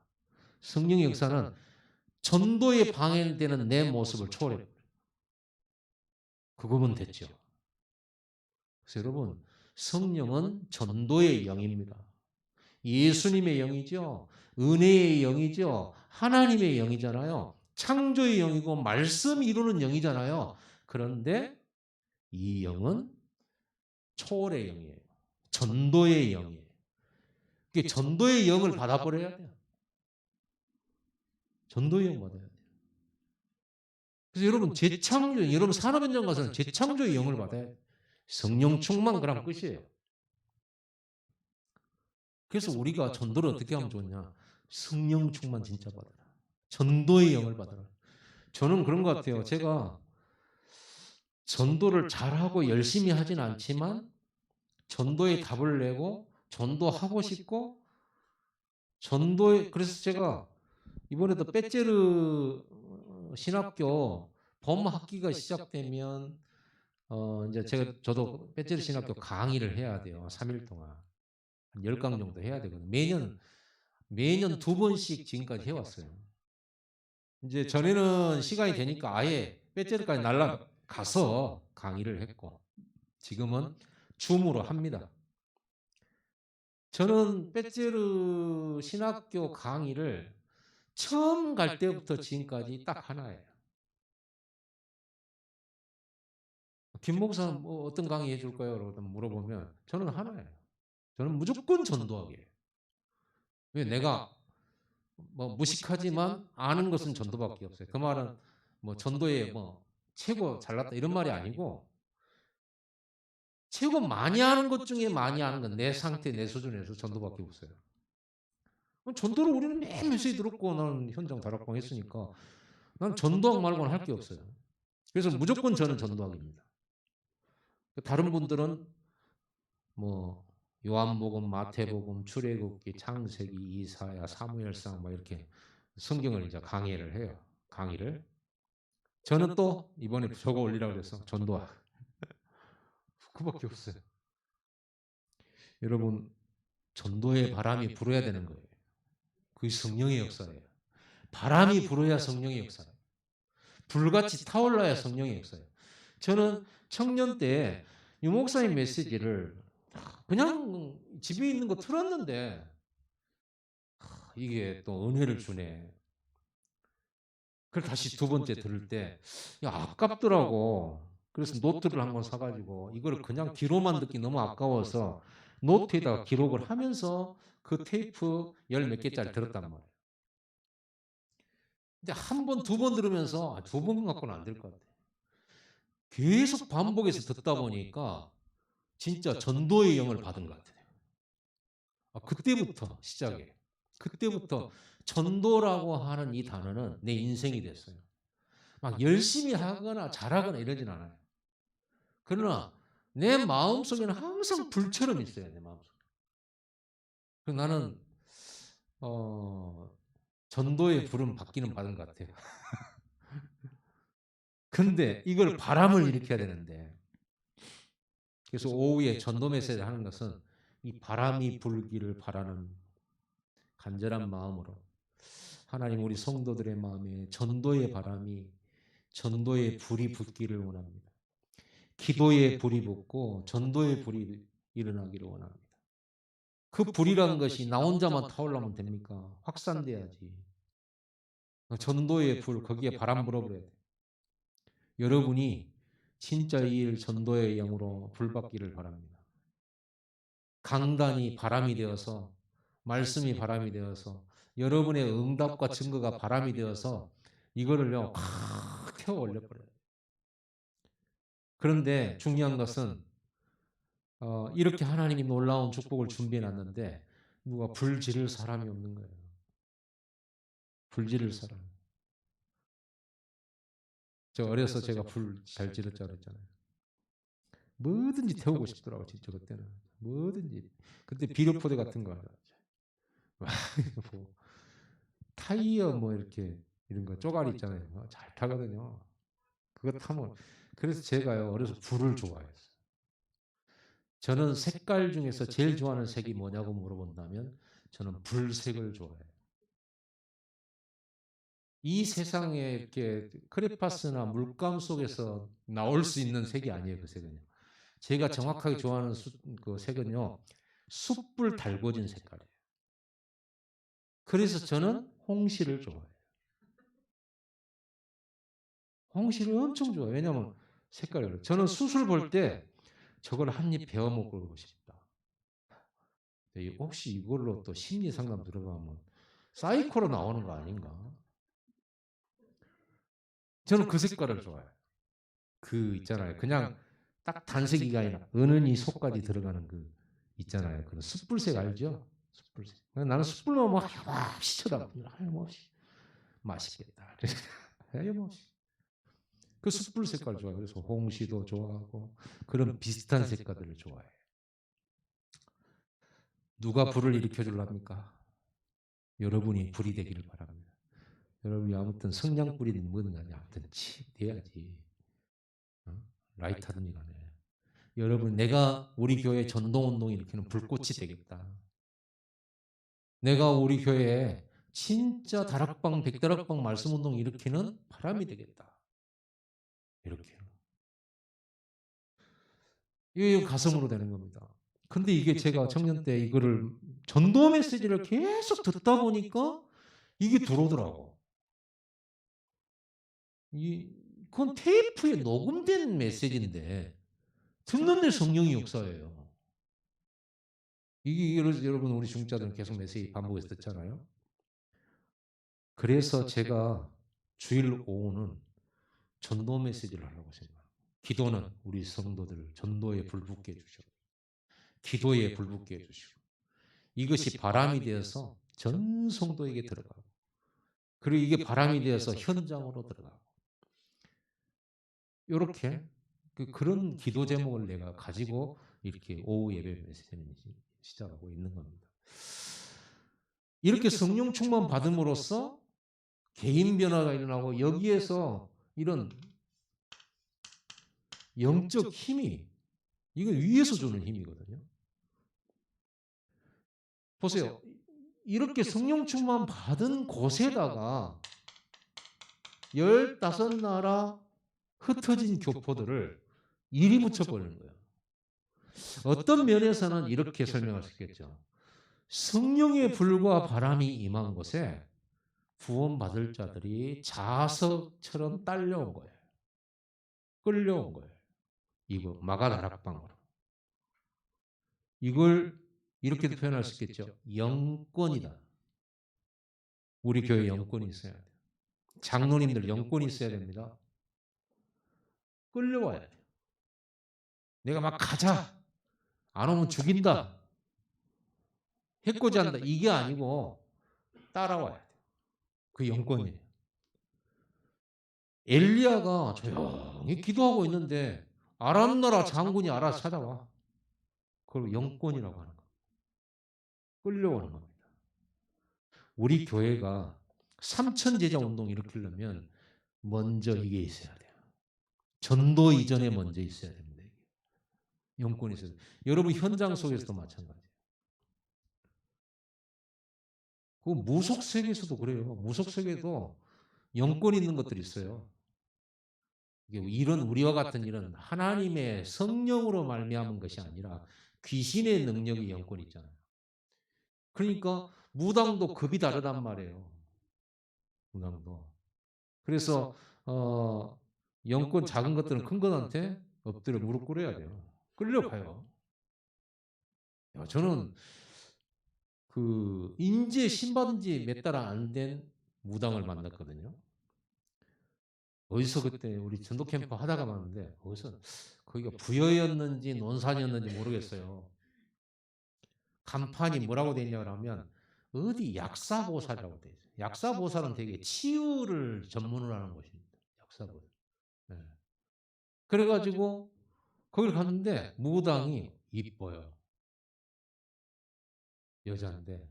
성령의 역사는 전도에 방해되는 내 모습을 초월해버려요. 그거면 됐죠. 그래서 여러분, 성령은 전도의 영입니다. 예수님의 영이죠. 은혜의 영이죠. 하나님의 영이잖아요. 창조의 영이고 말씀 이루는 영이잖아요. 그런데 이 영은 초월의 영이에요. 전도의 영이에요. 그게 전도의 영을 받아버려야 돼요. 전도의 영 받아야 돼요. 그래서 여러분 재창조, 여러분 산업 현장 가서는 재창조의 영을 받아야 돼요. 성령 충만 그럼 끝이에요. 그래서 우리가 전도를 어떻게 하면 좋냐? 성령 충만 진짜 받아라. 전도의 영을 받아라. 저는 그런 것 같아요. 제가 전도를 잘하고 열심히 하진 않지만 전도에 답을 내고 전도하고 싶고 전도에 그래서 제가 이번에도 빼째르 신학교 봄 학기가 시작되면 이제 저도 빼째르 신학교 강의를 해야 돼요. 3일 동안. 한 10강 정도 해야 되거든요. 매년 2번씩 지금까지 해왔어요. 이제 전에는 시간이 되니까 아예 빼째르까지 날라가서 강의를 했고 지금은 줌으로 합니다. 저는 빼째르 신학교 강의를 처음 갈 때부터 지금까지 딱 하나예요. 김 목사는 뭐 어떤 강의 해줄까요? 라고 물어보면 저는 하나예요. 저는 무조건 전도하게. 왜 내가 뭐 무식하지만 아는 것은 전도밖에 없어요. 그 말은 뭐 전도에 뭐 최고 잘났다 이런 말이 아니고 최고 많이 아는 것 중에 많이 아는 건 내 상태, 내 수준에서 전도밖에 없어요. 전도를 우리는 매일 메시지 들었고 나는 현장 다락방 했으니까 난 전도학 말고는 할 게 없어요. 그래서 무조건 저는 전도학입니다. 다른 분들은 뭐 요한복음, 마태복음, 출애굽기, 창세기, 이사야, 사무엘상 뭐 이렇게 성경을 이제 강의를 해요. 강의를. 저는 또 이번에 저거 올리라고 그래서 전도학. 그밖에 없어요. 여러분 전도의 바람이 불어야 되는 거예요. 그게 성령의 역사예요. 바람이 불어야 성령의 역사예요. 불같이 타올라야 성령의 역사예요. 저는 청년 때 유목사님 메시지를 그냥 집에 있는 거 틀었는데 이게 또 은혜를 주네. 그걸 다시 두 번째 들을 때 아깝더라고. 그래서 노트를 한 권 사가지고 이걸 그냥 귀로만 듣기 너무 아까워서 노트에다가 기록을 하면서 그 테이프 10몇 개짜리 들었단 말이에요. 근데 한 번, 두 번 들으면서 두 번 갖고는 안 될 것 같아요. 계속 반복해서 듣다 보니까 진짜 전도의 영을 받은 것 같아요. 그때부터 시작이에요. 그때부터 전도라고 하는 이 단어는 내 인생이 됐어요. 막 열심히 하거나 잘하거나 이러진 않아요. 그러나 내 마음속에는 항상 불처럼 있어요. 내 마음속에. 나는 전도의 불은 받기는 받은 것 같아요. 근데 이걸 바람을 일으켜야 되는데, 그래서 오후에 전도 메시지를 하는 것은 이 바람이 불기를 바라는 간절한 마음으로 하나님, 우리 성도들의 마음에 전도의 바람이, 전도의 불이 붙기를 원합니다. 기도의 불이 붙고 전도의 불이 일어나기를 원합니다. 그 불이라는 것이 나 혼자만 타올라면 됩니까? 확산돼야지. 전도의 불, 거기에 바람 불어버려야 돼. 여러분이 진짜 이 일 전도의 영으로 불받기를 바랍니다. 강단이 바람이 되어서, 말씀이 바람이 되어서, 여러분의 응답과 증거가 바람이 되어서 이거를요 팍 태워 올려버려요. 그런데 중요한 것은 이렇게 하나님이 놀라운 축복을 준비해 놨는데 누가 불 지를 사람이 없는 거예요. 불 지를 사람. 저 어려서 제가 불 잘 지를 줄 알았잖아요. 뭐든지 태우고 싶더라고 진짜 그때는. 뭐든지. 그때 비료포대 같은 거 뭐 타이어 뭐 이렇게 이런 거 쪼가리 있잖아요. 잘 타거든요. 그거 타면. 그래서 제가요 어려서 불을 좋아했어요. 저는 색깔 중에서 제일 좋아하는 색이 뭐냐고 물어본다면 저는 불색을 좋아해요. 이 세상에 이렇게 크레파스나 물감 속에서 나올 수 있는 색이 아니에요, 그 색은요. 제가 정확하게 좋아하는 그 색은요, 숯불 달궈진 색깔이에요. 그래서 저는 홍시를 좋아해요. 홍시를 엄청 좋아해요. 왜냐하면 색깔이. 저는 숯을 볼 때 저걸 한 입 베어 먹고 싶다. 혹시 이걸로 또 심리 상담 들어가면 사이코로 나오는 거 아닌가? 저는 그 색깔을 좋아해요. 그 있잖아요. 그냥 딱 단색이가 아니라 은은히 속까지 들어가는 그 있잖아요. 그런 숯불색 알죠? 숯불색. 나는 숯불로 막 하염없이 쳐다보고 하염없이 맛있겠다. 하염없이. 그 숯불 색깔 좋아해요. 그래서 홍시도 좋아하고 그런 비슷한 색깔들을 좋아해요. 누가 불을 일으켜 줄랍니까? 여러분이 불이 되기를 바랍니다. 여러분이 아무튼 성냥 뿌리든 뭐든 간에 아무튼 돼야지. 라이트하든지 간에. 여러분, 내가 우리 교회 전도운동 일으키는 불꽃이 되겠다. 내가 우리 교회에 진짜 다락방, 백다락방 말씀운동 일으키는 바람이 되겠다. 이렇게요. 이게 가슴으로 되는 겁니다. 근데 이게 제가 청년 때 이거를 전도 메시지를 계속 듣다 보니까 이게 들어오더라고. 그건 테이프에 녹음된 메시지인데 듣는데 성령이 역사예요. 이게 여러분 우리 중자들은 계속 메시지 반복해서 듣잖아요. 그래서 제가 주일 오후는 전도 메시지를 하려고 생각합니다. 기도는 우리 성도들을 전도에 불붙게 해주시고 기도에 불붙게 해주시고 이것이 바람이 되어서 전 성도에게 들어가고 그리고 이게 바람이 되어서 현장으로 들어가고 이렇게 그런 기도 제목을 내가 가지고 이렇게 오후 예배 메시지를 시작하고 있는 겁니다. 이렇게 성령 충만 받음으로써 개인 변화가 일어나고 여기에서 이런 영적 힘이 이건 위에서 주는 힘이거든요. 보세요. 이렇게 성령 충만 받은 곳에다가 15나라 흩어진 교포들을 이리 붙여버리는 거예요. 어떤 면에서는 이렇게 설명할 수 있겠죠. 성령의 불과 바람이 임한 곳에 구원받을 자들이 자석처럼 딸려온 거예요. 끌려온 거예요. 이거 마가다락방으로. 이걸 이렇게도 표현할 수 있겠죠. 영권이다. 우리 교회 영권이 있어야 돼요. 장로님들 영권이 있어야 됩니다. 끌려와야 돼요. 내가 막 가자. 안 오면 죽인다. 해코지한다. 이게 아니고 따라와야 돼요. 그 영권이에요. 엘리야가 조용히 기도하고 있는데 아랍나라 장군이 알아서 찾아와. 그걸 영권이라고 하는 거. 끌려오는 겁니다. 우리 교회가 삼천제자 운동 일으키려면 먼저 이게 있어야 돼요. 전도 이전에 먼저 있어야 됩니다. 영권이 있어야 돼요. 여러분 현장 속에서도 마찬가지예요. 그 무속 세계에서도 그래요. 무속 세계도 영권 있는 것들이 있어요. 이런 우리와 같은 일은 하나님의 성령으로 말미암은 것이 아니라 귀신의 능력이 영권이 있잖아요. 그러니까 무당도 급이 다르단 말이에요. 무당도. 그래서 영권 작은 것들은 큰 것한테 엎드려 무릎 꿇어야 돼요. 끌려가요. 야, 저는 그 인제 신받은 지 몇 달 안 된 무당을 만났거든요. 어디서 그때 우리 전도 캠프 하다가 봤는데 어디서 거기가 부여였는지 논산이었는지 모르겠어요. 간판이 뭐라고 돼 있냐고 하면 어디 약사보살이라고 돼 있어요. 약사보살은 되게 치유를 전문으로 하는 곳입니다. 약사보살. 네. 그래가지고 거기를 갔는데 무당이 이뻐요. 여자인데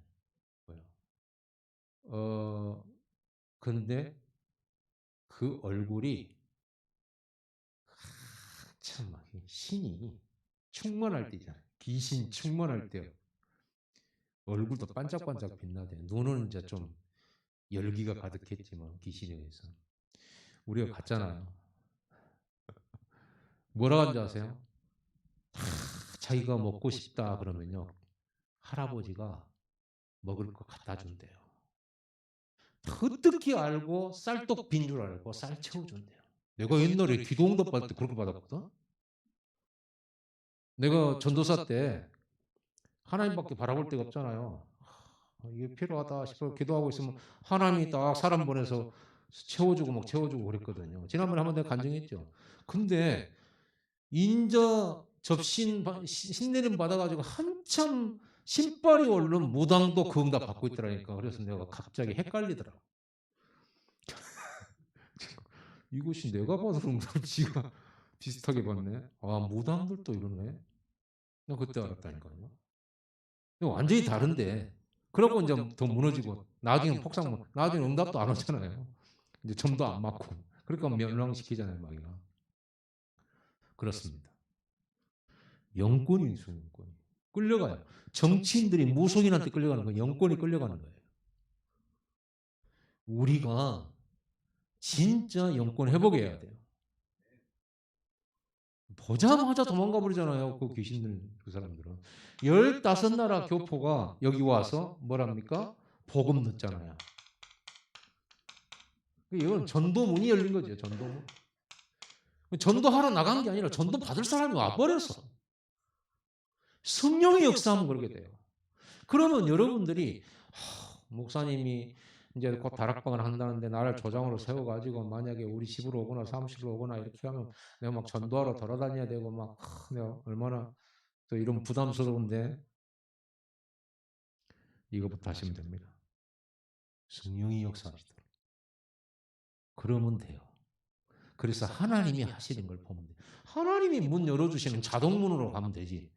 이뻐요. 근데 그 얼굴이 참 신이 충만할 때잖아요. 귀신 충만할 때 얼굴도 반짝반짝 빛나대. 눈은 이제 좀 열기가 가득했지만 귀신에 의해서 우리가 갔잖아요. 뭐라 하는지 아세요? 자기가 먹고 싶다 그러면요 할아버지가 먹을 거 갖다 준대요. 어떻게 알고 쌀떡 빈 줄 알고 쌀 채워준대요. 내가 옛날에 기도응답 받을 때 그렇게 받았거든. 내가 전도사 때 하나님밖에 바라볼 데가 없잖아요. 이게 필요하다 싶어 기도하고 있으면 하나님이 딱 사람 보내서 채워주고 막 채워주고 그랬거든요. 지난번에 한번 내가 간증했죠. 근데 인저 신내림 받아가지고 한참 신발이 오른 무당도 그 응답 받고 있더라니까. 그래서 내가 갑자기 헷갈리더라고. 이것이 내가 받은 응답 지가 비슷하게 받네. 아 무당들도 이러네. 나 그때 알았다니까요. 완전히 다른데. 그러고 이제 더 무너지고 나중에 폭삭 나중에 응답도 안 오잖아요. 이제 점도 안 맞고. 그러니까 멸망시키잖아요, 마귀가. 그렇습니다. 영권이 있어요, 영권이. 끌려가요. 정치인들이 무속인한테 끌려가는 거예요. 영권이 끌려가는 거예요. 우리가 진짜 영권 회복해야 돼요. 보자마자 도망가 버리잖아요. 그 귀신들, 그 사람들은. 15나라 교포가 여기 와서 뭐랍니까? 복음 듣잖아요. 이건 전도문이 열린 거죠. 전도문. 전도하러 나간 게 아니라 전도 받을 사람이 와버렸어. 성령의 역사하면 그렇게 돼요. 그러면 여러분들이 목사님이 이제 곧 다락방을 한다는데 나를 조장으로 세워가지고 만약에 우리 집으로 오거나 사무실로 오거나 이렇게 하면 내가 막 전도하러 돌아다녀야 되고 막 내가 얼마나 또 이런 부담스러운데 이거부터 하시면 됩니다. 성령이 역사하시도록. 그러면 돼요. 그래서 하나님이 하시는 걸 보면 돼요. 하나님이 문 열어주시는 자동문으로 가면 되지.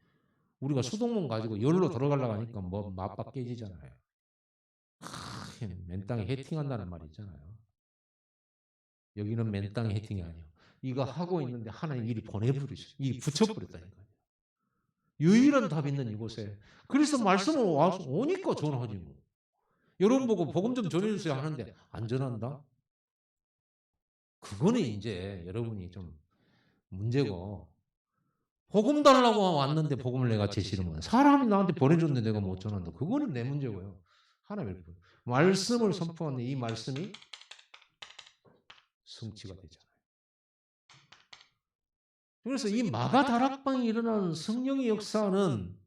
우리가 수동문 가지고 열로 들어가려고 하니까 뭐 맞박 깨지잖아요. 맨 땅에 해팅한다는 말이 있잖아요. 여기는 맨 땅에 해팅이 아니에요. 이거 하고 있는데 하나님 일이 보내버리죠. 이 붙여버렸다니까요. 유일한 답 있는 이곳에. 그래서 말씀을 와서 오니까 전하지 뭐. 여러분 보고 복음 좀 전해주세요 하는데 안 전한다? 그거는 이제 여러분이 좀 문제고 복음 달라고 왔는데 복음을 내가 제시는 사람이 나한테 보내줬는데 내가 못 전한다. 그거는 내 문제고요. 하나님의 말씀을 선포하는 이 말씀이 성취가 되잖아요. 그래서 이 마가다락방에 일어나는 성령의 역사는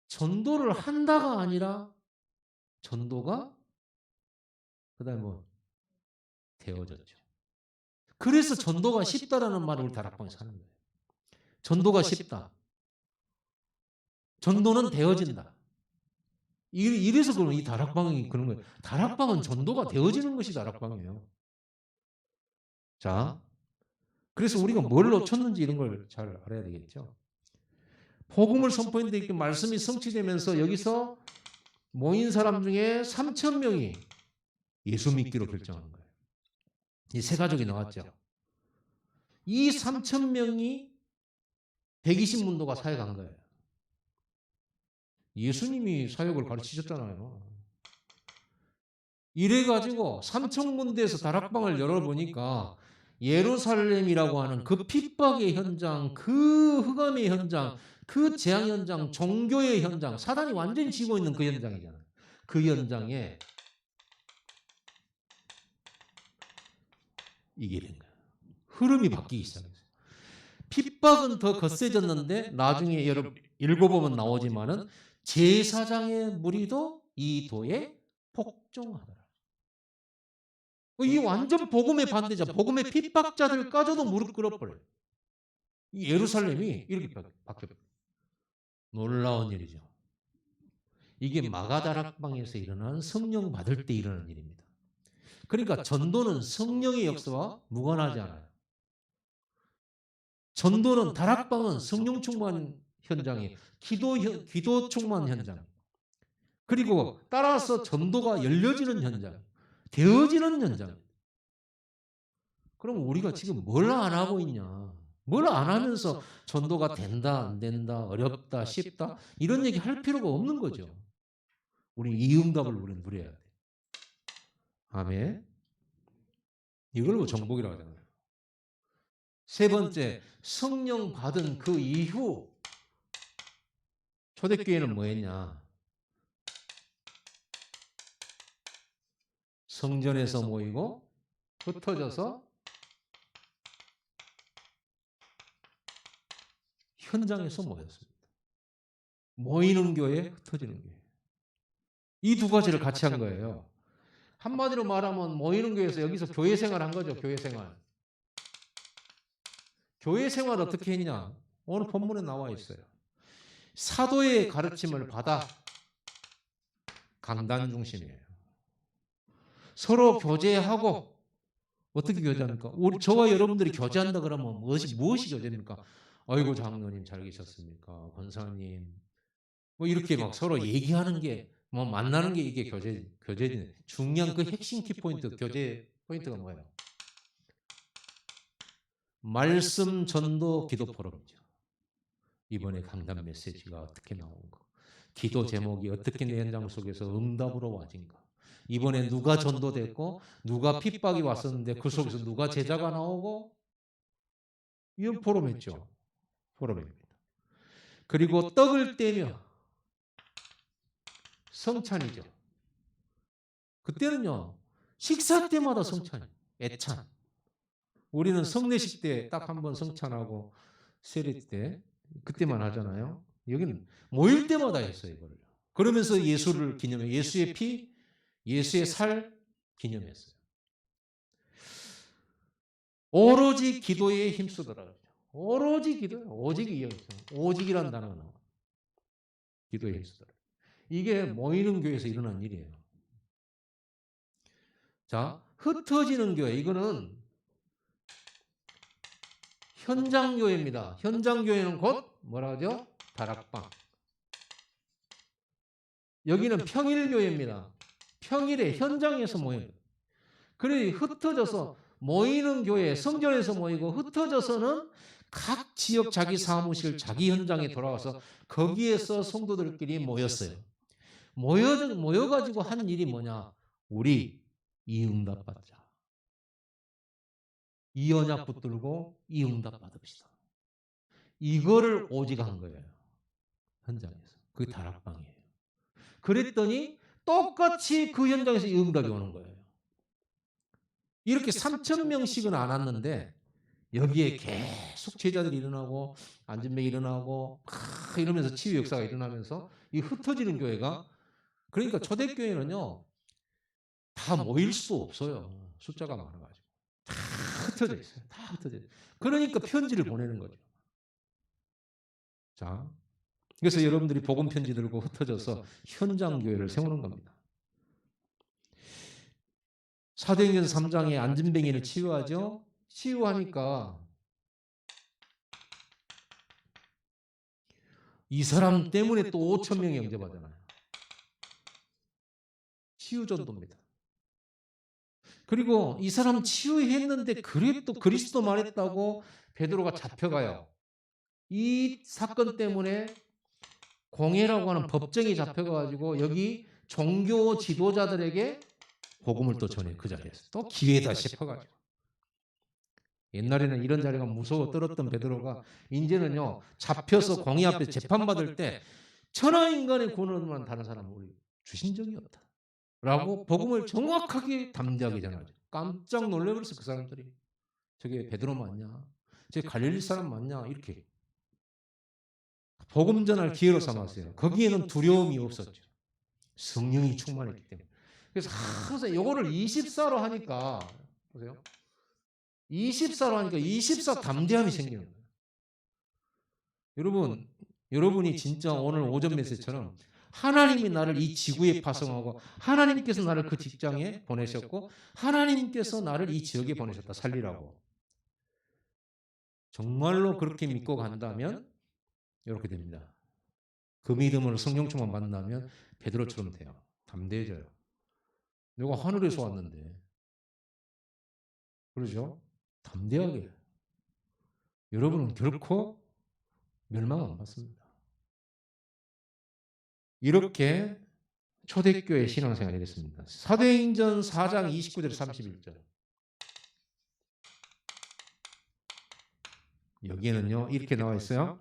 전도를 한다가 아니라 전도가 그다음에 뭐 되어졌죠. 그래서 전도가 쉽다라는 말을 우리 다락방에서 하는 거예요. 전도가 쉽다. 전도는 되어진다. 이래서 그러면 이 다락방이 그런 거예요. 다락방은 전도가 되어지는 것이 다락방이에요. 자, 그래서 우리가 뭘 놓쳤는지 이런 걸 잘 알아야 되겠죠. 복음을 선포했는데 이렇게 말씀이 성취되면서 여기서 모인 사람 중에 3천 명이 예수 믿기로 결정한 거예요. 이 세 가족이 나왔죠. 이 3천 명이 120문도가 사역한 거예요. 예수님이 사역을 가르치셨잖아요. 이래가지고 3천군데에서 다락방을 열어보니까 예루살렘이라고 하는 그 핍박의 현장, 그 흑암의 현장, 그 재앙 현장, 종교의 현장, 사단이 완전히 쥐고 있는 그 현장이잖아요. 그 현장에 이게 된 거예요. 흐름이 바뀌기 시작했어요. 핍박은 더 거세졌는데 나중에 여러분 읽어보면 나오지만은 제사장의 무리도 이 도에 복종하더라. 이 완전 복음의 반대자, 복음의 핍박자들까지도 무릎 꿇어버려요. 이 예루살렘이 이렇게 바뀌어요. 놀라운 일이죠. 이게 마가다락방에서 일어난 성령 받을 때 일어나는 일입니다. 그러니까 전도는 성령의 역사와 무관하지 않아요. 전도는 다락방은 성령 충만 현장이에요. 기도 충만 현장. 그리고 따라서 전도가 열려지는 현장, 되어지는 현장. 그럼 우리가 지금 뭘 안 하고 있냐? 뭘 안 하면서 전도가 된다, 안 된다, 어렵다, 쉽다 이런 얘기 할 필요가 없는 거죠. 우리 이 응답을 우리는 누려야 돼. 아멘. 이걸 뭐 정복이라고 하잖아요. 세 번째, 성령 받은 그 이후 초대교회는 뭐 했냐? 성전에서 모이고 흩어져서 현장에서 모였습니다. 모이는 교회, 흩어지는 교회. 이 두 가지를 같이 한 거예요. 한마디로 말하면 모이는 교회에서 여기서 교회 생활 한 거죠. 교회 생활. 교회 생활 어떻게 했냐? 오늘 본문에 나와 있어요. 사도의 가르침을 받아 강단 중심이에요. 서로 교제하고 어떻게 교제합니까? 저와 여러분들이 교제한다 그러면 무엇이 교제입니까? 아이고 장로님 잘 계셨습니까? 권사님 뭐 이렇게 막 서로 얘기하는 게 뭐 만나는 게 이게 교제지. 중요한 그 핵심 키포인트 교제 포인트가 뭐예요? 말씀 전도 기도 포럼이죠. 이번에 강단 메시지가 어떻게 나온가? 기도 제목이 어떻게 내 현장 속에서 응답으로 와진가? 이번에 누가 전도됐고 누가 핍박이 왔었는데 그 속에서 누가 제자가 나오고 이건 포럼했죠. 포럼입니다. 그리고 떡을 떼며 성찬이죠. 그때는요 식사 때마다 성찬, 애찬. 우리는 성례식 때 딱 한 번 성찬하고 세례 때 그때만 하잖아요. 여기는 모일 때마다 했어요 이거를. 그러면서 예수를 기념해 예수의 피, 예수의 살 기념했어요. 오로지 기도에 힘쓰더라. 오로지 기도, 오직 이어서 오직이란 단어가 나와. 기도에 힘쓰더라. 이게 모이는 교회에서 일어난 일이에요. 자, 흩어지는 교회 이거는 현장 교회입니다. 현장 교회는 곧 뭐라 하죠? 다락방. 여기는 평일 교회입니다. 평일에 현장에서 모여요. 그래 흩어져서 모이는 교회, 성전에서 모이고 흩어져서는 각 지역 자기 사무실, 자기 현장에 돌아와서 거기에서 성도들끼리 모였어요. 모여가지고 한 일이 뭐냐? 우리 이 응답 받자. 이 언약 붙들고 이 응답 받읍시다. 이거를 오직 한 거예요. 현장에서. 그게 다락방이에요. 그랬더니 똑같이 그 현장에서 이 응답이 오는 거예요. 이렇게 3천 명씩은 안 왔는데 여기에 계속 제자들이 일어나고 안진맥이 일어나고 이러면서 치유 역사가 일어나면서 이 흩어지는 교회가 그러니까 초대교회는요 다 모일 수 없어요. 숫자가 많아가지고 다 흩어져 있어요. 다 흩어져 있어요. 그러니까 편지를 보내는 거죠. 자, 그래서 여러분들이 복음 편지 들고 흩어져서 현장 교회를 세우는 겁니다. 사도행전 3장에 안진뱅이를 치유하죠. 치유하니까 이 사람 때문에 또 5천 명이 영접하잖아요. 치유전도입니다. 그리고 이 사람 치유했는데 그래도 그리스도 말했다고 베드로가 잡혀가요. 이 사건 때문에 공회라고 하는 법정이 잡혀가지고 여기 종교 지도자들에게 복음을 또 전해 그 자리에서 또 기회다 싶어가지고 옛날에는 이런 자리가 무서워 떨었던 베드로가 이제는요 잡혀서 공회 앞에 재판받을 때 천하인간의 구원만 다른 사람은 우리 주신 적이 없다 라고 복음을 정확하게 담대하게 전하죠. 깜짝 놀라버렸어 그 사람들이. 저게 베드로 맞냐? 저게 갈릴리 사람 맞냐? 이렇게 복음 전할 기회로 삼았어요. 거기에는 두려움이 없었죠. 성령이 충만했기 때문에. 그래서 항상 요거를 24로 하니까 보세요. 24로 하니까 24 담대함이 생기는 거예요. 여러분이 진짜 오늘 오전 메시지처럼 하나님이 나를 이 지구에 파송하고 하나님께서 나를 그 직장에 보내셨고 하나님께서 나를 이 지역에 보내셨다 살리라고. 정말로 그렇게 믿고 간다면 이렇게 됩니다. 그 믿음으로 성령 충만 만나면 베드로처럼 돼요. 담대해져요. 내가 하늘에서 왔는데 그러죠? 담대하게. 여러분은 결코 멸망 안 받습니다. 이렇게 초대교회 신앙생활이 됐습니다. 사도행전 4장 29절 31절. 여기에는요 이렇게 나와 있어요.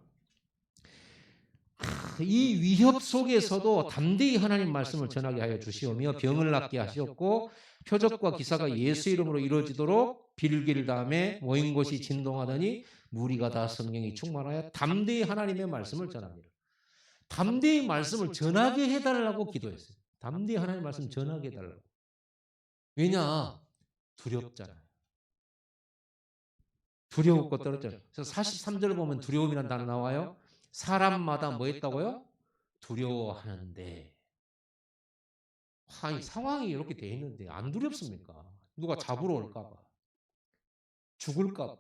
이 위협 속에서도 담대히 하나님 말씀을 전하게 하여 주시오며 병을 낫게 하셨고 표적과 기사가 예수 이름으로 이루어지도록 빌기를 다음에 모인 곳이 진동하더니 무리가 다 성령이 충만하여 담대히 하나님의 말씀을 전하니라. 담대히 말씀을 전하게 해달라고 기도했어요. 담대히 하나님의 말씀 전하게 해달라고. 왜냐? 두렵잖아요. 두려웠고 떨었잖아요. 그래서 43절 보면 두려움이라는 단어 나와요. 사람마다 뭐 했다고요? 두려워하는데. 상황이 이렇게 돼 있는데 안 두렵습니까? 누가 잡으러 올까봐. 죽을까봐.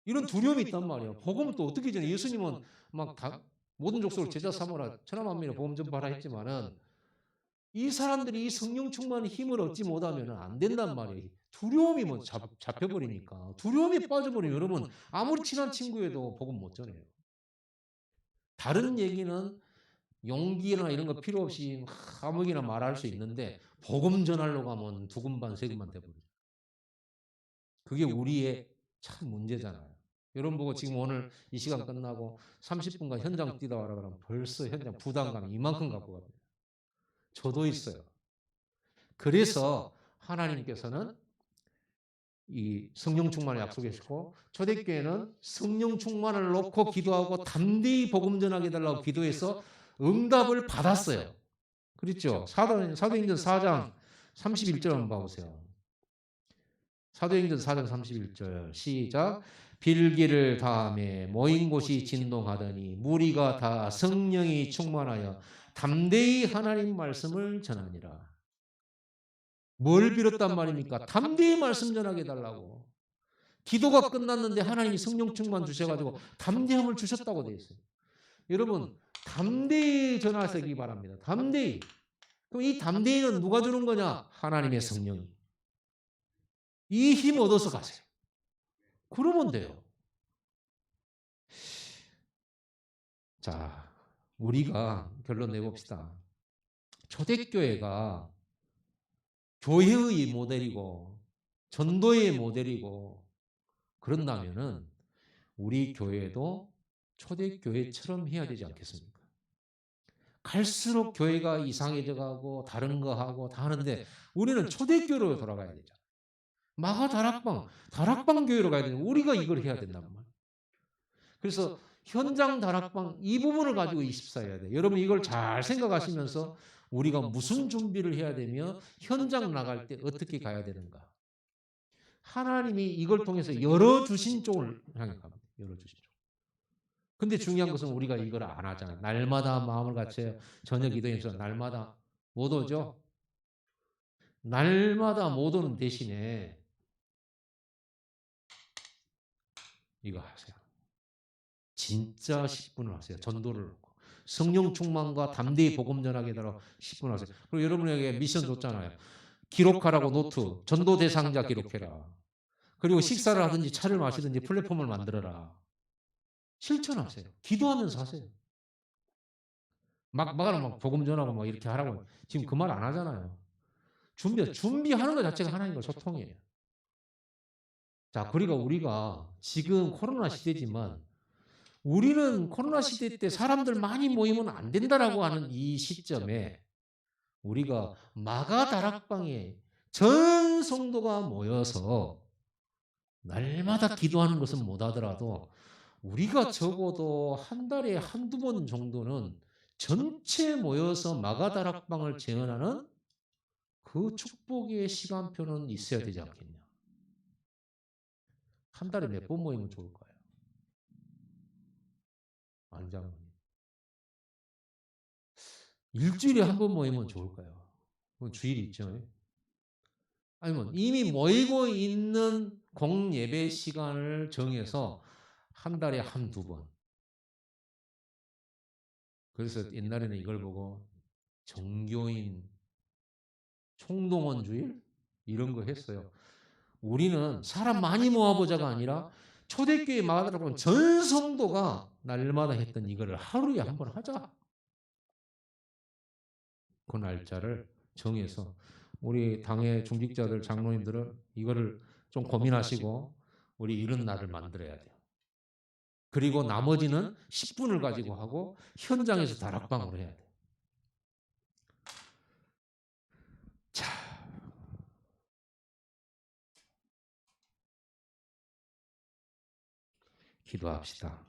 이런 두려움이 있단 말이에요. 복음은 또 어떻게 전해? 예수님은 막 모든 족속을 제자 삼으라 천하만민의 복음 전파라 했지만은 이 사람들이 이 성령 충만의 힘을 얻지 못하면 안 된단 말이에요. 두려움이 뭐 잡혀버리니까. 두려움이 빠져버리면 여러분 아무리 친한 친구여도 복음 못 전해요. 다른 얘기는 용기나 이런 거 필요 없이 아무에게나 말할 수 있는데 복음 전하려고 하면 두근반 세근반 돼버려요. 그게 우리의 참 문제잖아요. 여러분 보고 지금 오늘 이 시간 끝나고 30분간 현장 뛰다 와라 그러면 벌써 현장 부담감이 이만큼 갖고 갑니다. 저도 있어요. 그래서 하나님께서는 이 성령 충만을 약속하시고 초대교회는 성령 충만을 놓고 기도하고 담대히 복음 전하게 해달라고 기도해서 응답을 받았어요. 그렇죠? 사도행전 4장 31절 한번 봐보세요. 사도행전 4장 31절 시작. 빌기를 다음에 모인 곳이 진동하더니 무리가 다 성령이 충만하여 담대히 하나님 말씀을 전하니라. 뭘 빌었단 말입니까? 담대히 말씀 전하게 해달라고. 기도가 끝났는데 하나님이 성령 충만 주셔가지고 담대함을 주셨다고 되어 있어요. 여러분 담대히 전하시기 바랍니다. 담대히. 그럼 이 담대히는 누가 주는 거냐? 하나님의 성령이. 이 힘 얻어서 가세요. 그러면 돼요. 자, 우리가 결론 내봅시다. 초대교회가 교회의 모델이고 전도의 모델이고 그런다면은 우리 교회도 초대교회처럼 해야 되지 않겠습니까? 갈수록 교회가 이상해져 가고 다른 거 하고 다 하는데 우리는 초대교회로 돌아가야 되죠. 마가 다락방 교회로 가야 되는 우리가 이걸 해야 된단 말이에요. 그래서 현장 다락방 이 부분을 가지고 24 해야 돼요. 여러분 이걸 잘 생각하시면서 우리가 무슨 준비를 해야 되며 현장 나갈 때 어떻게 가야 되는가. 하나님이 이걸 통해서 열어주신 쪽을 향해 갑니다. 열어주신 쪽. 근데 중요한 것은 우리가 이걸 안 하잖아요. 날마다 마음을 같이 저녁 기도에서 날마다 못 오죠? 날마다 못 오는 대신에 이거 하세요. 진짜 10분을 하세요. 전도를 놓고. 성령 충만과 담대히 복음 전하기에다가 10분 하세요. 그리고 여러분에게 미션 줬잖아요. 기록하라고 노트, 전도 대상자 기록해라. 그리고 식사를 하든지 차를 마시든지 플랫폼을 만들어라. 실천하세요. 기도하면서 하세요. 막 복음 전하고 막 이렇게 하라고. 지금 그 말 안 하잖아요. 준비하는 것 자체가 하나님과 소통이에요. 자, 그러니까 우리가 지금 코로나 시대지만 우리는 코로나 시대 때 사람들 많이 모이면 안 된다라고 하는 이 시점에 우리가 마가 다락방에 전 성도가 모여서 날마다 기도하는 것은 못하더라도 우리가 적어도 한 달에 한두 번 정도는 전체 모여서 마가 다락방을 재현하는 그 축복의 시간표는 있어야 되지 않겠냐. 한 달에 몇 번 모이면 좋을까요? 안장모님. 일주일에 한 번 모이면 좋을까요? 그건 주일이 있죠. 아니면 이미 모이고 있는 공예배 시간을 정해서 한 달에 한두 번. 그래서 옛날에는 이걸 보고 정교인 총동원 주일 이런 거 했어요. 우리는 사람 많이 모아보자가 아니라 초대교회 마가다락방 전 성도가 날마다 했던 이거를 하루에 한 번 하자. 그 날짜를 정해서 우리 당의 중직자들 장로님들은 이거를 좀 고민하시고 우리 이런 날을 만들어야 돼요. 그리고 나머지는 10분을 가지고 하고 현장에서 다락방으로 해야 돼요. 자, 기도합시다.